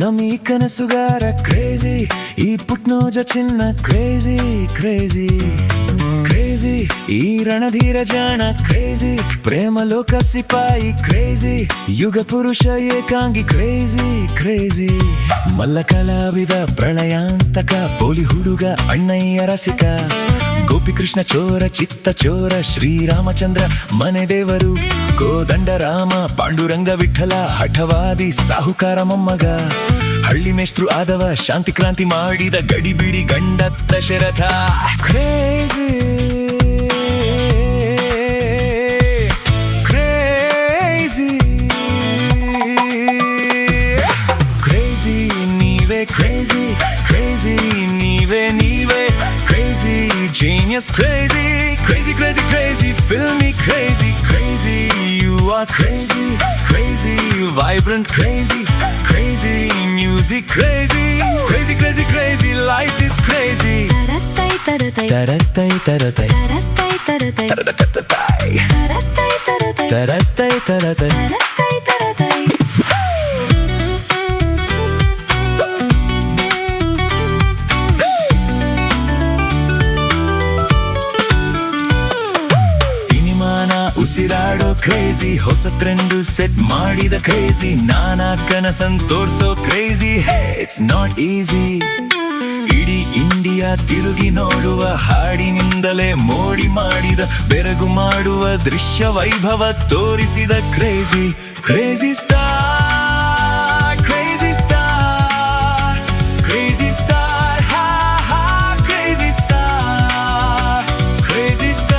ನಮ್ಮಿ ಕನಸುಗಾರ ಕ್ರೇಜಿ, ಈ ಪುಟ್ನೋಜ ಚಿನ್ನ ಕ್ರೇಜಿ ಕ್ರೇಜಿ ಕ್ರೇಜಿ, ಈ ರಣಧೀರ ಜಾಣ ಕ್ರೇಜಿ, ಪ್ರೇಮ ಲೋಕ ಸಿಪಾಯಿ ಕ್ರೇಜಿ, ಯುಗ ಪುರುಷ ಏಕಾಂಗಿ ಕ್ರೇಜಿ ಕ್ರೇಜಿ, ಮಲ್ಲ ಕಲಾವಿದ ಪ್ರಳಯಾಂತಕ, ಪೋಲಿ ಹುಡುಗ ಅಣ್ಣಯ್ಯ ರಸಿಕ, ಗೋಪಿ ಕೃಷ್ಣ ಚೋರ ಚಿತ್ತ ಚೋರ, ಶ್ರೀರಾಮಚಂದ್ರ ಮನೆ ದೇವರು, ಕೋದಂಡ ರಾಮ ಪಾಂಡುರಂಗ ವಿಠಲ, ಹಠವಾದಿ ಸಾಹುಕಾರ ಮೊಮ್ಮಗ, ಹಳ್ಳಿ ಮೇಷ್ಟ್ರು ಆದವ, ಶಾಂತಿ ಕ್ರಾಂತಿ ಮಾಡಿದ ಗಡಿಬಿಡಿ ಗಂಡ ದಶರಥ ಕ್ರೇಜಿ ಕ್ರೇಜಿ ಕ್ರೇಜಿ, ನೀವೇ ಕ್ರೇಜಿ ಕ್ರೇಜಿ, ನೀವೇ ನೀವೇ crazy, genius crazy crazy crazy crazy, filmy crazy crazy, you are crazy crazy, vibrant crazy crazy, music crazy crazy crazy crazy, life is crazy. Taratai taratai taratai taratai taratai taratai taratai taratai taratai taratai taratai taratai. ಉಸಿರಾಡೋ crazy, ಹೊಸ trend set ಮಾಡಿದ crazy, ನಾನಾ ಕನಸನ್ ತೋರ್ಸೋ crazy, it's not easy. ಇಡೀ India ತಿರುಗಿ ನೋಡುವ ಹಾಡಿನಿಂದಲೇ ಮೋಡಿ ಮಾಡಿದ, ಬೆರಗು ಮಾಡುವ ದೃಶ್ಯ ವೈಭವ ತೋರಿಸಿದ crazy crazy star crazy star crazy star, ಹಾ ಹಾ ಕ್ರೇಜಿ ಸ್ಟಾರ್ ಕ್ರೇಜಿ ಸ್ಟಾರ್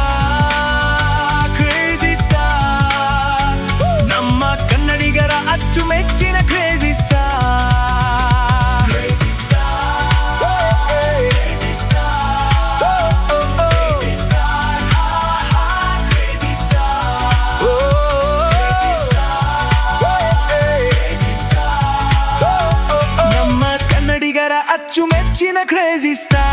ಅಚ್ಚುಮೆಚ್ಚಿನ crazy star crazy star crazy star crazy star, crazy star crazy star, ನಮ್ಮ ಕನ್ನಡಿಗರ ಅಚ್ಚುಮೆಚ್ಚಿನ ಕ್ರೇಜಿ ಸ್ಟಾರ್.